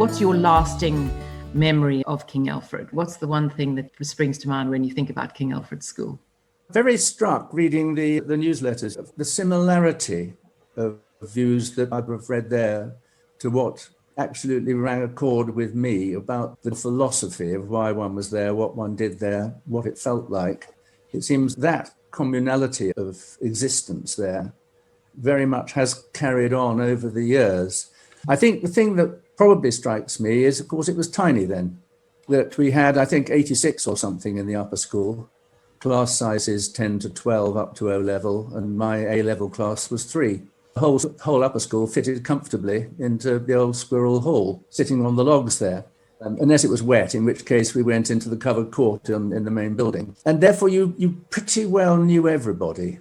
What's your lasting memory of King Alfred? What's the one thing that springs to mind when you think about King Alfred School? Very struck reading the newsletters of the similarity of views that I've read there to what absolutely rang a chord with me about the philosophy of why one was there, what one did there, what it felt like. It seems that communality of existence there very much has carried on over the years. I think the thing that probably strikes me is, of course, it was tiny then, that we had, I think, 86 or something in the upper school, class sizes 10 to 12 up to O level, and my A level class was 3. The whole upper school fitted comfortably into the old Squirrel Hall, sitting on the logs there, unless it was wet, in which case we went into the covered court in the main building. And therefore you pretty well knew everybody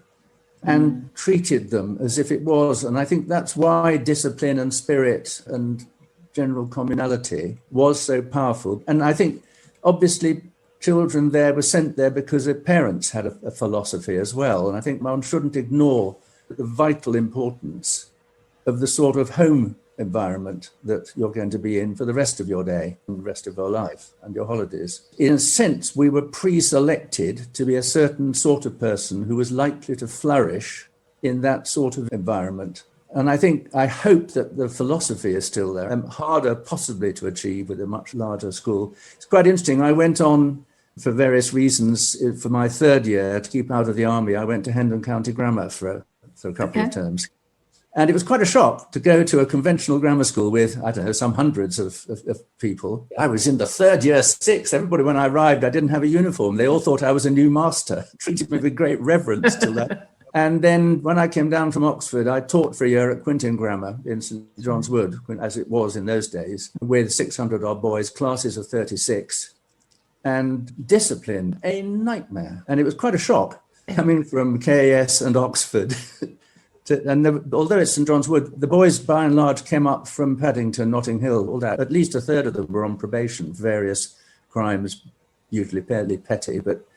and treated them as if it was. And I think that's why discipline and spirit and general communality was so powerful. And I think, obviously, children there were sent there because their parents had a philosophy as well. And I think one shouldn't ignore the vital importance of the sort of home environment that you're going to be in for the rest of your day and the rest of your life and your holidays. In a sense, we were pre-selected to be a certain sort of person who was likely to flourish in that sort of environment. And I hope that the philosophy is still there, and harder possibly to achieve with a much larger school. It's quite interesting. I went on, for various reasons, for my third year, to keep out of the army, I went to Hendon County Grammar for a couple of terms. And it was quite a shock to go to a conventional grammar school with, I don't know, some hundreds of people. I was in the third year, 6. Everybody, when I arrived, I didn't have a uniform. They all thought I was a new master, treated me with great reverence till that. And then when I came down from Oxford, I taught for a year at Quintin Grammar in St John's Wood, as it was in those days, with 600 odd boys, classes of 36, and discipline, a nightmare. And it was quite a shock coming from KAS and Oxford. Although it's St John's Wood, the boys by and large came up from Paddington, Notting Hill, all that. At least a third of them were on probation for various crimes, usually fairly petty, but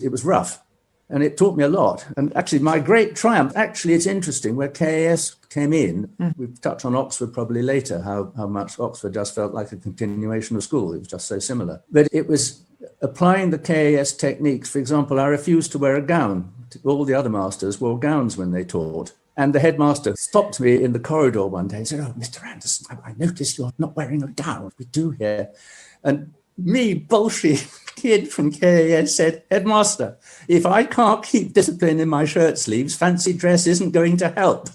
it was rough. And it taught me a lot. And actually, my great triumph, it's interesting, where KAS came in, we'll touch on Oxford probably later, how much Oxford just felt like a continuation of school. It was just so similar. But it was applying the KAS techniques. For example, I refused to wear a gown. All the other masters wore gowns when they taught. And the headmaster stopped me in the corridor one day and said, "Oh, Mr. Anderson, I noticed you're not wearing a gown. We do here." And me, bolshy kid from KAS, said, "Headmaster, if I can't keep discipline in my shirt sleeves, fancy dress isn't going to help."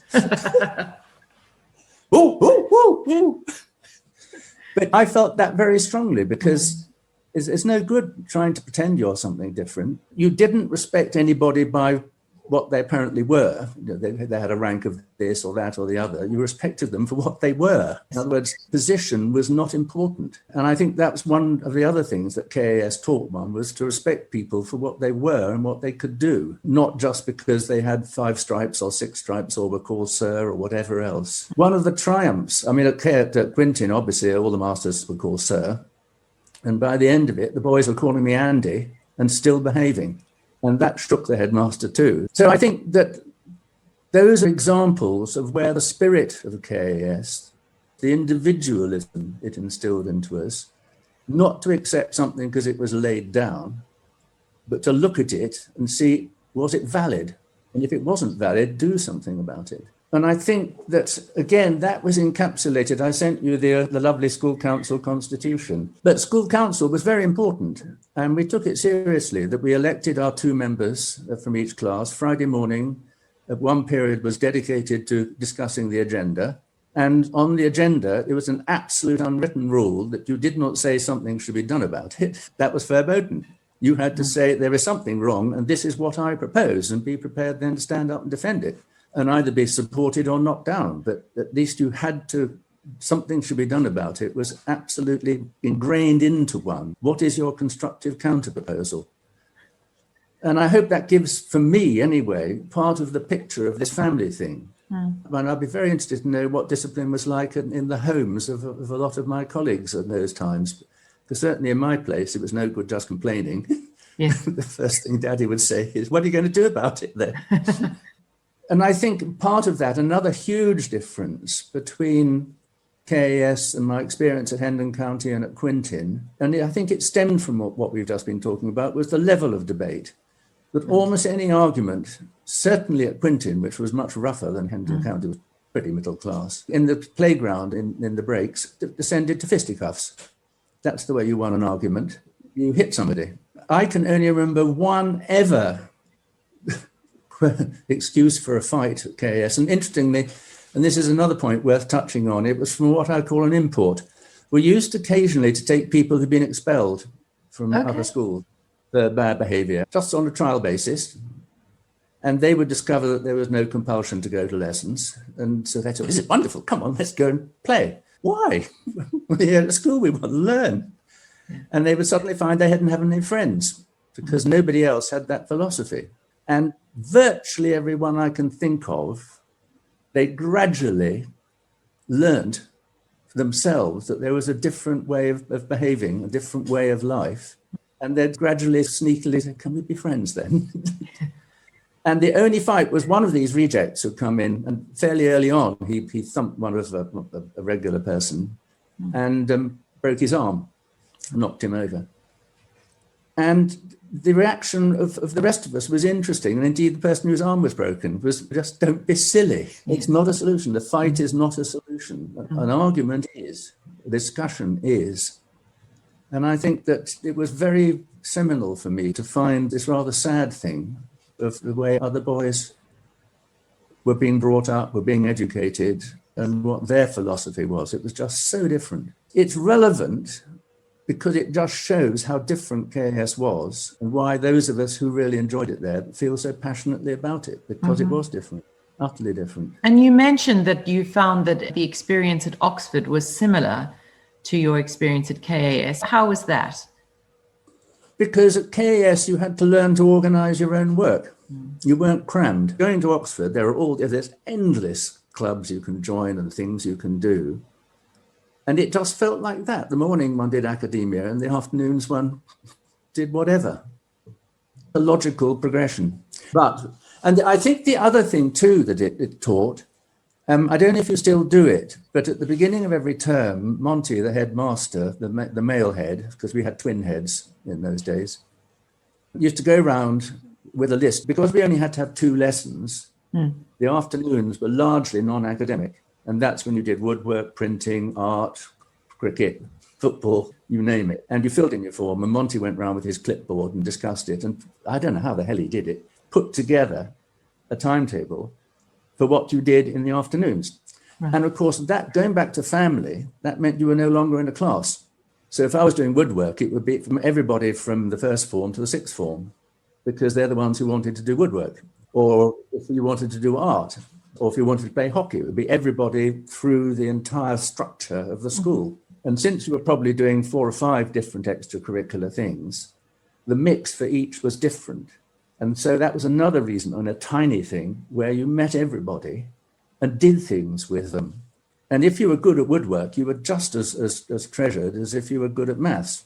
Ooh, ooh, ooh, ooh. But I felt that very strongly, because it's no good trying to pretend you're something different. You didn't respect anybody by what they apparently were. They had a rank of this or that or the other. You respected them for what they were. In other words, position was not important. And I think that's one of the other things that KAS taught one, was to respect people for what they were and what they could do, not just because they had 5 stripes or 6 stripes or were called sir or whatever else. One of the triumphs, at Quintin, obviously, all the masters were called sir. And by the end of it, the boys were calling me Andy and still behaving. And that shook the headmaster too. So I think that those are examples of where the spirit of KAS, the individualism it instilled into us, not to accept something because it was laid down, but to look at it and see, was it valid? And if it wasn't valid, do something about it. And I think that, again, that was encapsulated. I sent you the lovely school council constitution. But school council was very important. And we took it seriously that we elected our 2 members from each class. Friday morning, one period was dedicated to discussing the agenda. And on the agenda, there was an absolute unwritten rule that you did not say something should be done about it. That was verboten. You had to say there is something wrong and this is what I propose, and be prepared then to stand up and defend it, and either be supported or knocked down. But at least you had to, something should be done about it, was absolutely ingrained into one. What is your constructive counter-proposal? And I hope that gives, for me anyway, part of the picture of this family thing. And I'd be very interested to know what discipline was like in the homes of a lot of my colleagues at those times. Because certainly in my place, it was no good just complaining. Yeah. The first thing Daddy would say is, "What are you going to do about it then?" And I think part of that, another huge difference between KAS and my experience at Hendon County and at Quintin, and I think it stemmed from what we've just been talking about, was the level of debate. That almost any argument, certainly at Quintin, which was much rougher than Hendon County, was pretty middle class, in the playground, in the breaks, descended to fisticuffs. That's the way you won an argument. You hit somebody. I can only remember one ever excuse for a fight at KAS. And interestingly, and this is another point worth touching on, it was from what I call an import. We used occasionally to take people who'd been expelled from other schools for bad behavior, just on a trial basis. And they would discover that there was no compulsion to go to lessons. And so they said, this is wonderful, come on, let's go and play. Why? We're here at school, we want to learn. And they would suddenly find they hadn't had any friends because nobody else had that philosophy. And virtually everyone I can think of, they gradually learned themselves that there was a different way of behaving, a different way of life. And they'd gradually, sneakily say, can we be friends then? And the only fight was one of these rejects who come in, and fairly early on, he thumped one of a regular person and broke his arm, knocked him over. And the reaction of the rest of us was interesting. And indeed, the person whose arm was broken was just, don't be silly. It's not a solution. The fight is not a solution. An argument is, a discussion is. And I think that it was very seminal for me to find this rather sad thing of the way other boys were being brought up, were being educated, and what their philosophy was. It was just so different. It's relevant because it just shows how different KAS was and why those of us who really enjoyed it there feel so passionately about it, because it was different, utterly different. And you mentioned that you found that the experience at Oxford was similar to your experience at KAS. How was that? Because at KAS, you had to learn to organize your own work. You weren't crammed. Going to Oxford, there's endless clubs you can join and things you can do. And it just felt like that. The morning one did academia and the afternoons one did whatever. A logical progression. And I think the other thing too that it taught, I don't know if you still do it, but at the beginning of every term, Monty, the headmaster, the male head, because we had twin heads in those days, used to go around with a list. Because we only had to have 2 lessons, the afternoons were largely non-academic. And that's when you did woodwork, printing, art, cricket, football, you name it. And you filled in your form. And Monty went round with his clipboard and discussed it. And I don't know how the hell he did it, put together a timetable for what you did in the afternoons. Right. And of course, that going back to family, that meant you were no longer in a class. So if I was doing woodwork, it would be from everybody from the first form to the sixth form, because they're the ones who wanted to do woodwork. Or if you wanted to do art, or if you wanted to play hockey, it would be everybody through the entire structure of the school. And since you were probably doing 4 or 5 different extracurricular things, the mix for each was different. And so that was another reason, on a tiny thing, where you met everybody and did things with them. And if you were good at woodwork, you were just as treasured as if you were good at maths.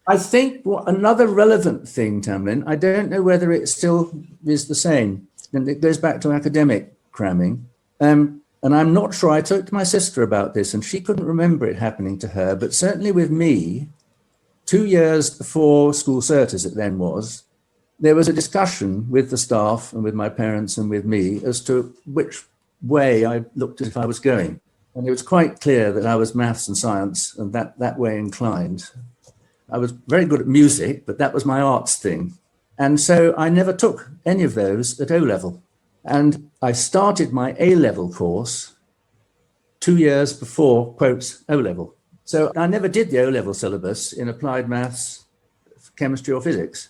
I think another relevant thing, Tamlyn, I don't know whether it still is the same, and it goes back to academic cramming. And I'm not sure, I talked to my sister about this and she couldn't remember it happening to her, but certainly with me, 2 years before school cert, as it then was, there was a discussion with the staff and with my parents and with me as to which way I looked as if I was going. And it was quite clear that I was maths and science and that way inclined. I was very good at music, but that was my arts thing. And so I never took any of those at O-level. And I started my A-level course 2 years before, quotes, O-level. So I never did the O-level syllabus in applied maths, chemistry or physics.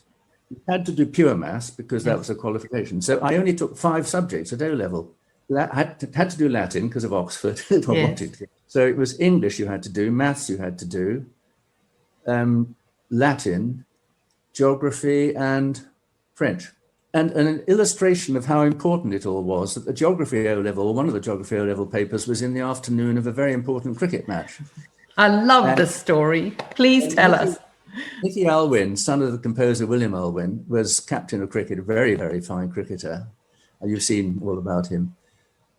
You had to do pure maths because that was a qualification. So I only took 5 subjects at O-level. I had to do Latin because of Oxford. I wanted to. So it was English you had to do, maths you had to do, Latin, geography and French. And an illustration of how important it all was that the geography O-level, one of the geography O-level papers was in the afternoon of a very important cricket match. I love the story. Please tell us. Nicky Alwyn, son of the composer William Alwyn, was captain of cricket, a very, very fine cricketer. You've seen all about him.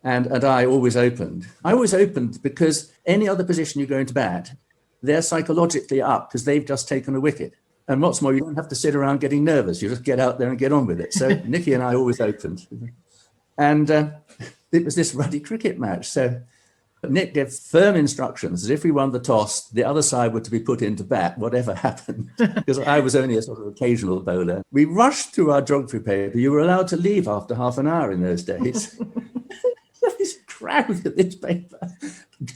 And I always opened. I always opened because any other position you go into bat, they're psychologically up because they've just taken a wicket. And what's more, you don't have to sit around getting nervous. You just get out there and get on with it. So Nicky and I always opened. And it was this ruddy cricket match. So Nick gave firm instructions that if we won the toss, the other side were to be put into bat, whatever happened, because I was only a sort of occasional bowler. We rushed through our geography paper. You were allowed to leave after half an hour in those days. This crowd at this paper,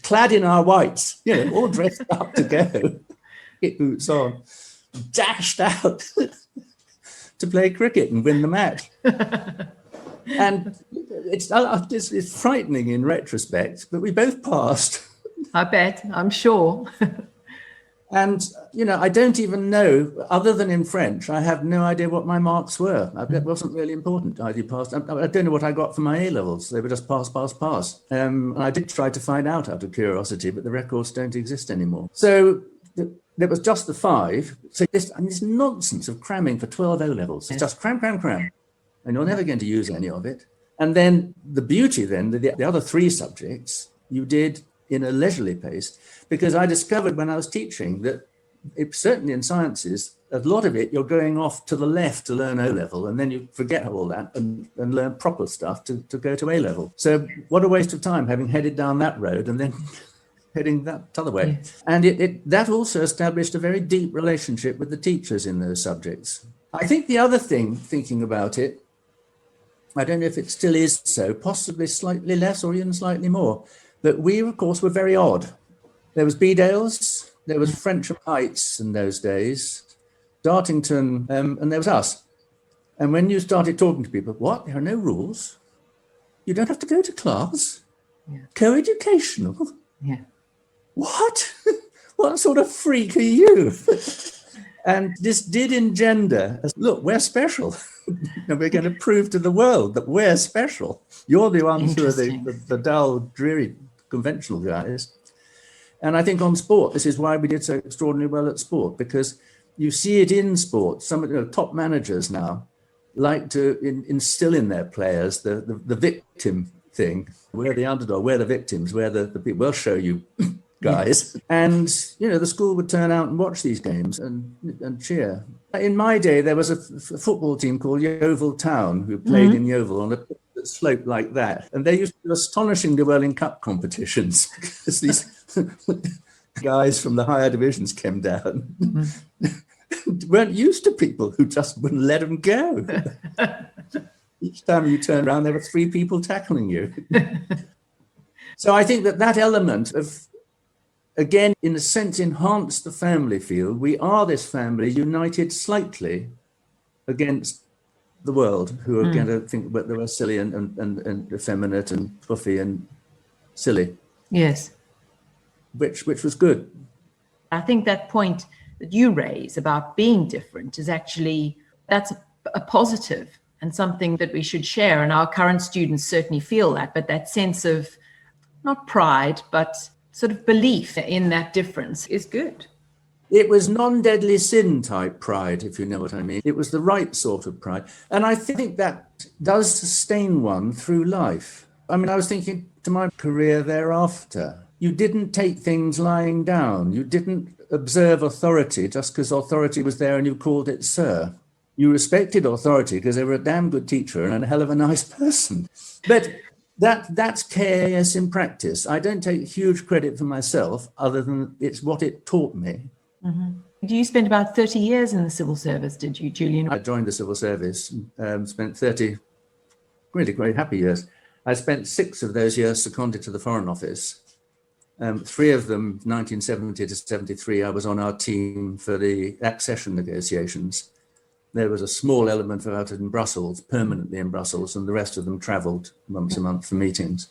clad in our whites, all dressed up to go, hit boots on, dashed out to play cricket and win the match. And it's frightening in retrospect, but we both passed. I bet, I'm sure. And, I don't even know, other than in French, I have no idea what my marks were. That wasn't really important. I passed. I don't know what I got for my A-levels. They were just pass, pass, pass. And I did try to find out of curiosity, but the records don't exist anymore. So there was just the 5. So this nonsense of cramming for 12 O-levels. It's just cram, cram, cram. And you're never going to use any of it. And then the beauty then, the other 3 subjects, you did in a leisurely pace, because I discovered when I was teaching that certainly in sciences, a lot of it, you're going off to the left to learn O-level, and then you forget all that and learn proper stuff to go to A-level. So what a waste of time having headed down that road and then heading that other way. Yes. And that also established a very deep relationship with the teachers in those subjects. I think the other thing, thinking about it, I don't know if it still is so, possibly slightly less or even slightly more, but we, of course, were very odd. There was Bedales, there was Frensham Heights in those days, Dartington, and there was us. And when you started talking to people, what? There are no rules? You don't have to go to class? Yeah. Co-educational? Yeah. What? What sort of freak are you? And this did engender, look, we're special. And we're going to prove to the world that we're special. You're the ones who are the dull, dreary, conventional guys. And I think on sport, this is why we did so extraordinarily well at sport, because you see it in sport. Some top managers now like to instill in their players the victim thing. We're the underdog, we're the victims, we're the people. We'll show you guys. And, the school would turn out and watch these games and cheer. In my day, there was a football team called Yeovil Town who played in Yeovil on a slope like that. And they used to do astonishingly well in cup competitions because these guys from the higher divisions came down. Weren't used to people who just wouldn't let them go. Each time you turn around, there were 3 people tackling you. So I think that element of, again, in a sense, enhance the family field. We are this family united slightly against the world, who are going to think that they were silly and effeminate and puffy and silly. Yes. Which was good. I think that point that you raise about being different is actually, that's a positive and something that we should share. And our current students certainly feel that, but that sense of not pride, but sort of belief in that difference is good. It was non-deadly sin type pride, if you know what I mean. It was the right sort of pride. And I think that does sustain one through life. I mean, I was thinking to my career thereafter, you didn't take things lying down. You didn't observe authority just because authority was there and you called it sir. You respected authority because they were a damn good teacher and a hell of a nice person. But that's KAS in practice. I don't take huge credit for myself, other than it's what it taught me. Mm-hmm. You spent about 30 years in the civil service, did you, Julian? I joined the civil service, spent 30 really great happy years. I spent 6 of those years seconded to the Foreign Office. 3 of them, 1970 to 73, I was on our team for the accession negotiations. There was a small element of out in Brussels, permanently in Brussels, and the rest of them travelled once a month for meetings.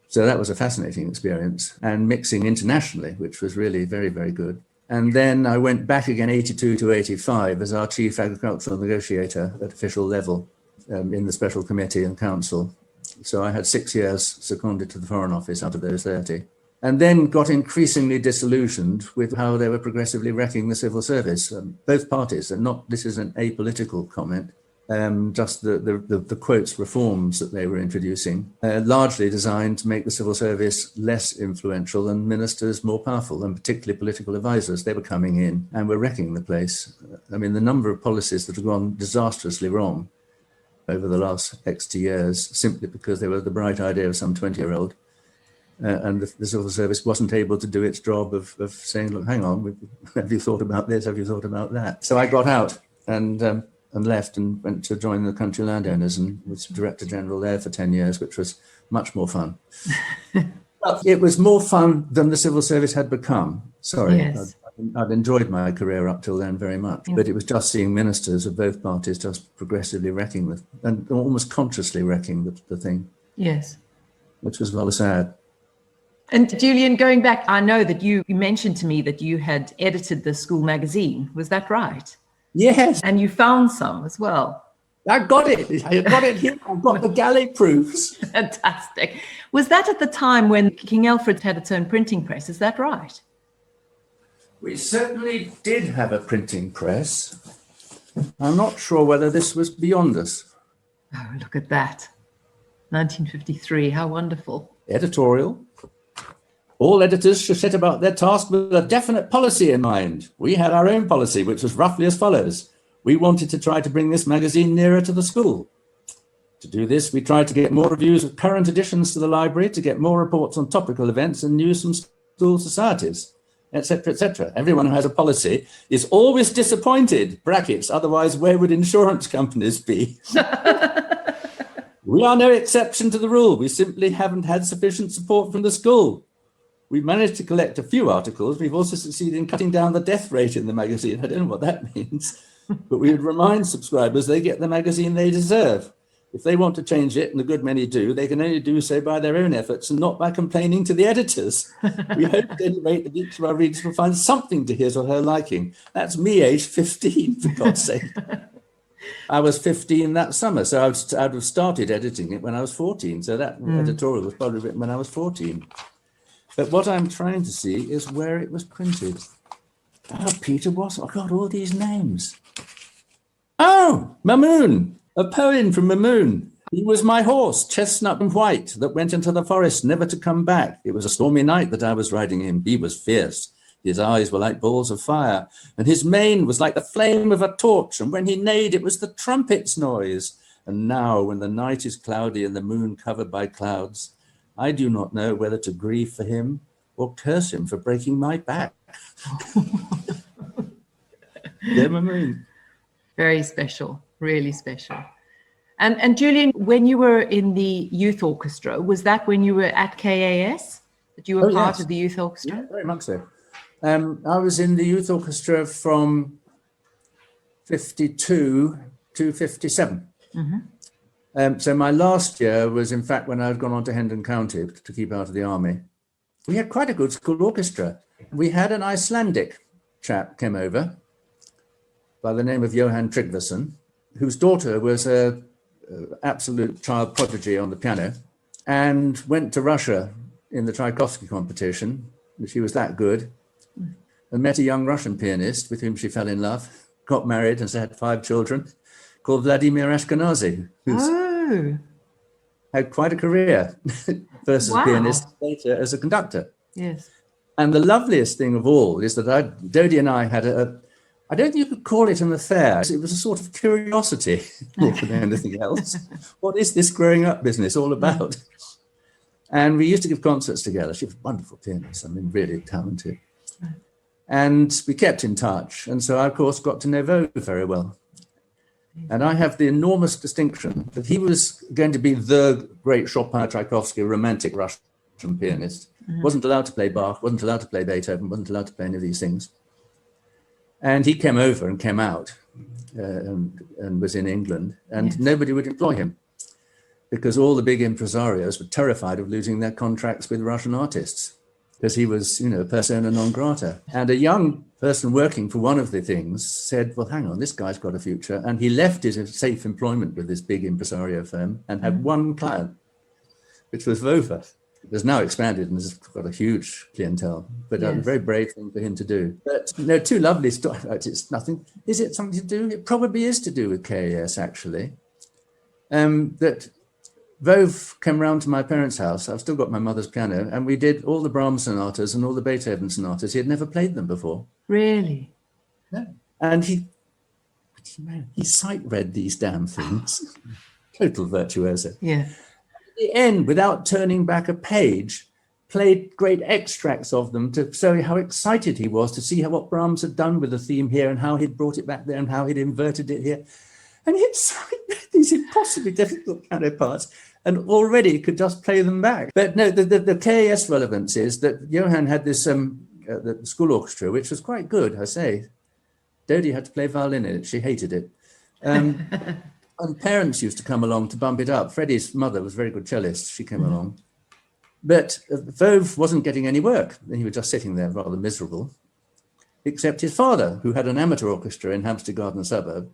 So that was a fascinating experience, and mixing internationally, which was really very, very good. And then I went back again 82 to 85 as our chief agricultural negotiator at official level in the special committee and council. So I had 6 years seconded to the Foreign Office out of those 30. And then got increasingly disillusioned with how they were progressively wrecking the civil service. Both parties, and this is an apolitical comment, just the quotes reforms that they were introducing, largely designed to make the civil service less influential and ministers more powerful, and particularly political advisors. They were coming in and were wrecking the place. I mean, the number of policies that have gone disastrously wrong over the last X years, simply because they were the bright idea of some 20-year-old. And the civil service wasn't able to do its job of saying, look, hang on, have you thought about this? Have you thought about that? So I got out and left and went to join the Country Landowners and was Director General there for 10 years, which was much more fun. It was more fun than the civil service had become. Sorry, yes. I'd enjoyed my career up till then very much, but it was just seeing ministers of both parties just progressively wrecking and almost consciously wrecking the thing. Yes. Which was rather sad. And Julian, going back, I know that you mentioned to me that you had edited the school magazine. Was that right? Yes. And you found some as well. I got it here. I've got the galley proofs. Fantastic. Was that at the time when King Alfred had its own printing press? Is that right? We certainly did have a printing press. I'm not sure whether this was beyond us. Oh, look at that. 1953. How wonderful. Editorial. All editors should set about their task with a definite policy in mind. We had our own policy, which was roughly as follows. We wanted to try to bring this magazine nearer to the school. To do this, we tried to get more reviews of current additions to the library, to get more reports on topical events and news from school societies, etc., etc. Everyone who has a policy is always disappointed, brackets, otherwise where would insurance companies be? We are no exception to the rule. We simply haven't had sufficient support from the school. We've managed to collect a few articles. We've also succeeded in cutting down the death rate in the magazine. I don't know what that means, but we would remind subscribers they get the magazine they deserve. If they want to change it, and a good many do, they can only do so by their own efforts and not by complaining to the editors. We hope at any rate that each of our readers will find something to his or her liking. That's me, aged 15, for God's sake. I was 15 that summer, so I'd have started editing it when I was 14. So that editorial was probably written when I was 14. But what I'm trying to see is where it was printed. Oh, Peter was, I got all these names. Oh, Mamoon, a poem from Mamoon. He was my horse, chestnut and white, that went into the forest, never to come back. It was a stormy night that I was riding him. He was fierce. His eyes were like balls of fire, and his mane was like the flame of a torch. And when he neighed, it was the trumpet's noise. And now, when the night is cloudy and the moon covered by clouds, I do not know whether to grieve for him or curse him for breaking my back. Very special, really special. And Julian, when you were in the youth orchestra, was that when you were at KAS? That you were part of the youth orchestra? Yeah, very much so. I was in the youth orchestra from 52 to 57. Mm-hmm. So my last year was, in fact, when I had gone on to Hendon County to keep out of the army. We had quite a good school orchestra. We had an Icelandic chap came over by the name of Johan Tryggvason, whose daughter was an absolute child prodigy on the piano and went to Russia in the Tchaikovsky competition. She was that good, and met a young Russian pianist with whom she fell in love, got married and had 5 children, called Vladimir Ashkenazy, who's had quite a career, first as a pianist, later as a conductor. Yes. And the loveliest thing of all is that Dodie and I had I don't think you could call it an affair. It was a sort of curiosity more than anything else. What is this growing up business all about? And we used to give concerts together. She was a wonderful pianist, I mean, really talented. And we kept in touch. And so I, of course, got to know Vo very well. And I have the enormous distinction that he was going to be the great Chopin, Tchaikovsky, romantic Russian pianist. Mm-hmm. Wasn't allowed to play Bach, wasn't allowed to play Beethoven, wasn't allowed to play any of these things. And he came over and came out and was in England, and nobody would employ him because all the big impresarios were terrified of losing their contracts with Russian artists because he was, persona non grata. And a young person working for one of the things said, well, hang on, this guy's got a future. And he left his safe employment with this big impresario firm and had one client, which was Vova. There's now expanded and has got a huge clientele, but a Yes. very brave thing for him to do. But no, two lovely stories. It's nothing. Is it something to do? It probably is to do with KAS, actually. That Vove came round to my parents' house. I've still got my mother's piano, and we did all the Brahms sonatas and all the Beethoven sonatas. He had never played them before. Really? No. And he sight read these damn things. Total virtuoso. Yeah. At the end, without turning back a page, played great extracts of them to show how excited he was to see what Brahms had done with the theme here and how he'd brought it back there and how he'd inverted it here. And he'd sight read these impossibly difficult piano parts and already could just play them back. But no, the KAS relevance is that Johann had this the school orchestra, which was quite good, I say. Dodie had to play violin in it. She hated it. And parents used to come along to bump it up. Freddie's mother was a very good cellist. She came along. But Vove wasn't getting any work. He was just sitting there rather miserable, except his father, who had an amateur orchestra in Hampstead Garden Suburb,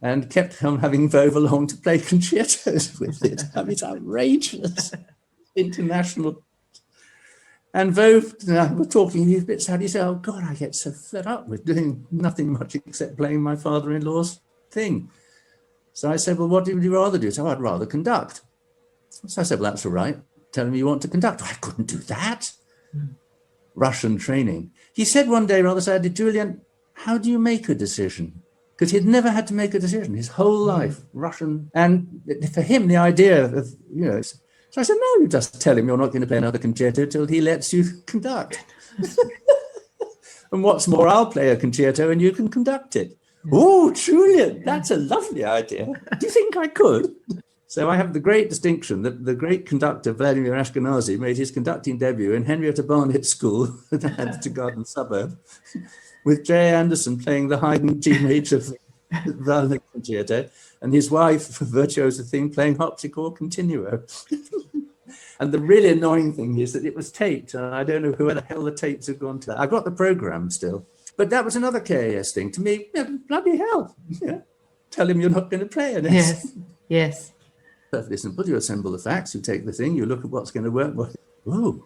and kept on having Vove along to play concertos with it. I mean, it's outrageous. International. And Vove were talking, he was a bit sad. He said, oh God, I get so fed up with doing nothing much except playing my father-in-law's thing. So I said, well, what would you rather do? So I'd rather conduct. So I said, well, that's all right. Tell him you want to conduct. I couldn't do that. Russian training. He said one day rather sadly, Julian, how do you make a decision? Because he'd never had to make a decision his whole life, Russian. And for him, the idea of, so I said, no, you just tell him you're not going to play another concerto till he lets you conduct. And what's more, I'll play a concerto and you can conduct it. Oh, Julian, that's a lovely idea. Do you think I could? So I have the great distinction that the great conductor, Vladimir Ashkenazy, made his conducting debut in Henrietta Barnett's school at Hampstead Garden Suburb, with J. Anderson playing the Haydn G major violin concerto, and his wife, virtuoso thing, playing harpsichord continuo. And the really annoying thing is that it was taped, and I don't know who the hell the tapes have gone to. I've got the program still. But that was another KAS thing. To me, bloody hell. Yeah. Tell him you're not going to play it. Yes, yes. Perfectly simple. You assemble the facts, you take the thing, you look at what's going to work. Whoa.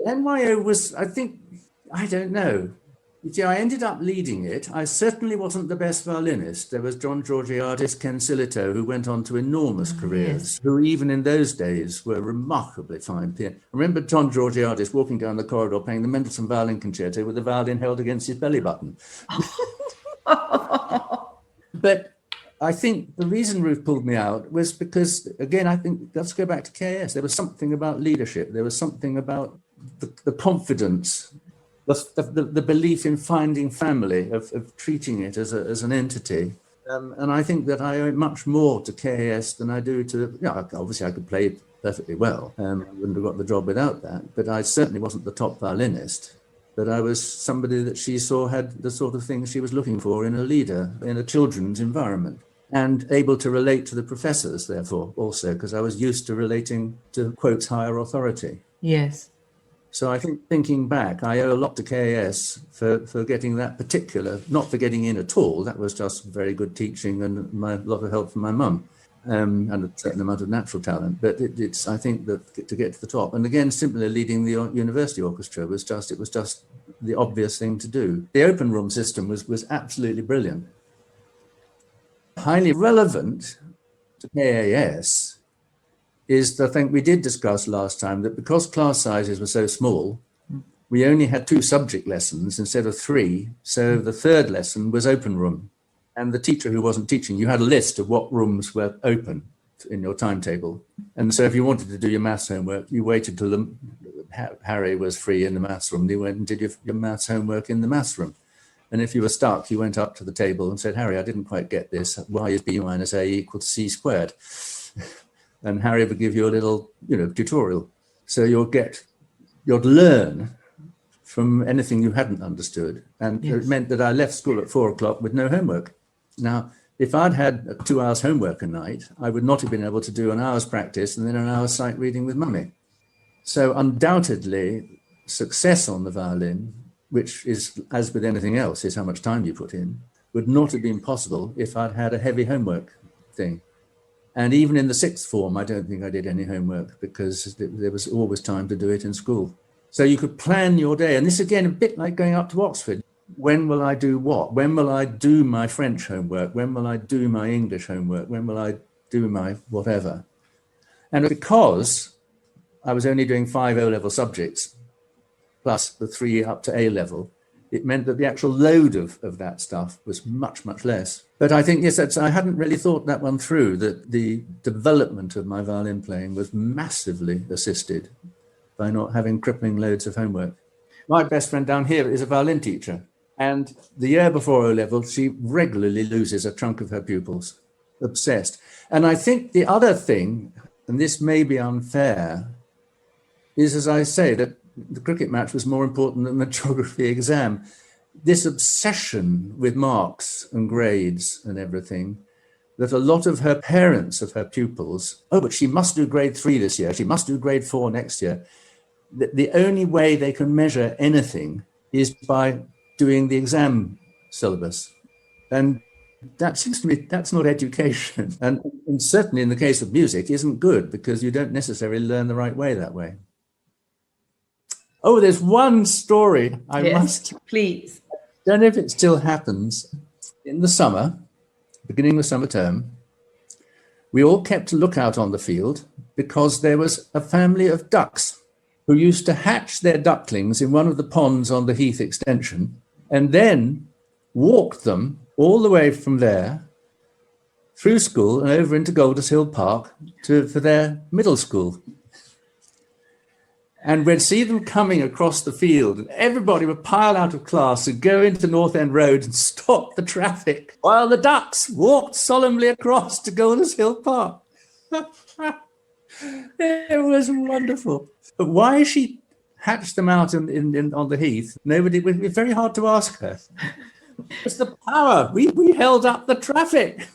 NYO was, I think, I don't know. I ended up leading it. I certainly wasn't the best violinist. There was John Georgiadis, Ken Silito, who went on to enormous careers, who even in those days were remarkably fine pianists. I remember John Georgiadis walking down the corridor playing the Mendelssohn violin concerto with the violin held against his belly button. But I think the reason Ruth pulled me out was because, again, I think let's go back to KAS. There was something about leadership. There was something about the confidence, the belief in finding family, of treating it as an entity. And I think that I owe much more to KAS than I do to, obviously I could play it perfectly well. I wouldn't have got the job without that. But I certainly wasn't the top violinist. But I was somebody that she saw had the sort of things she was looking for in a leader, in a children's environment. And able to relate to the professors, therefore, also, because I was used to relating to, quotes, higher authority. Yes. So I think thinking back, I owe a lot to KAS for getting that particular, not for getting in at all. That was just very good teaching and a lot of help from my mum and a certain amount of natural talent. But it's I think that to get to the top, and again, simply leading the university orchestra was just the obvious thing to do. The open room system was absolutely brilliant. Highly relevant to KAS is the thing we did discuss last time, that because class sizes were so small, we only had 2 subject lessons instead of 3. So the third lesson was open room. And the teacher who wasn't teaching, you had a list of what rooms were open in your timetable. And so if you wanted to do your maths homework, you waited till Harry was free in the maths room. You went and did your maths homework in the maths room. And if you were stuck, you went up to the table and said, Harry, I didn't quite get this. Y is B minus A equal to C squared. And Harry would give you a little, tutorial. So you'd learn from anything you hadn't understood. And It meant that I left school at 4:00 with no homework. Now, if I'd had 2 hours homework a night, I would not have been able to do an hour's practice and then an hour's sight reading with mummy. So undoubtedly, success on the violin, which is, as with anything else, is how much time you put in, would not have been possible if I'd had a heavy homework thing. And even in the sixth form, I don't think I did any homework because there was always time to do it in school. So you could plan your day. And this, again, a bit like going up to Oxford. When will I do what? When will I do my French homework? When will I do my English homework? When will I do my whatever? And because I was only doing 5 O-level subjects, plus the 3 up to A-level, it meant that the actual load of that stuff was much, much less. But I think, yes, I hadn't really thought that one through, that the development of my violin playing was massively assisted by not having crippling loads of homework. My best friend down here is a violin teacher. And the year before O-level, she regularly loses a chunk of her pupils, obsessed. And I think the other thing, and this may be unfair, is, as I say, that the cricket match was more important than the geography exam. This obsession with marks and grades and everything, that a lot of her parents, of her pupils, oh, but she must do grade 3 this year, she must do grade 4 next year. The only way they can measure anything is by doing the exam syllabus. And that seems to me, that's not education. And certainly in the case of music, isn't good, because you don't necessarily learn the right way that way. Oh, there's one story please. I don't know if it still happens. In the summer, beginning of the summer term, we all kept a lookout on the field because there was a family of ducks who used to hatch their ducklings in one of the ponds on the Heath extension and then walked them all the way from there through school and over into Golders Hill Park for their middle school. And we'd see them coming across the field, and everybody would pile out of class and go into North End Road and stop the traffic while the ducks walked solemnly across to Golders Hill Park. It was wonderful. But why she hatched them out on the Heath, nobody, it would be very hard to ask her. It's the power. We held up the traffic.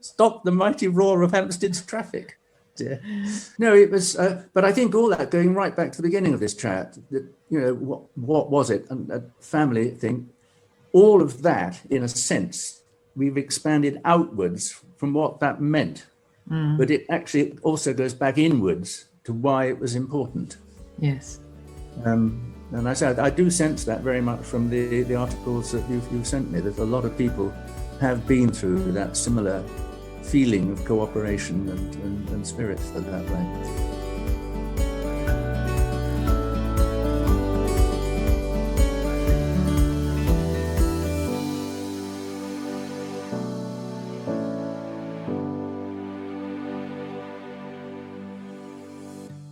Stopped the mighty roar of Hampstead's traffic. No, it was, but I think all that, going right back to the beginning of this chat, that, you know, what was it? A family thing, all of that, in a sense, we've expanded outwards from what that meant. But it actually also goes back inwards to why it was important. Yes. And I said, I do sense that very much from the articles that you've sent me, that a lot of people have been through that similar feeling of cooperation and spirit for that way.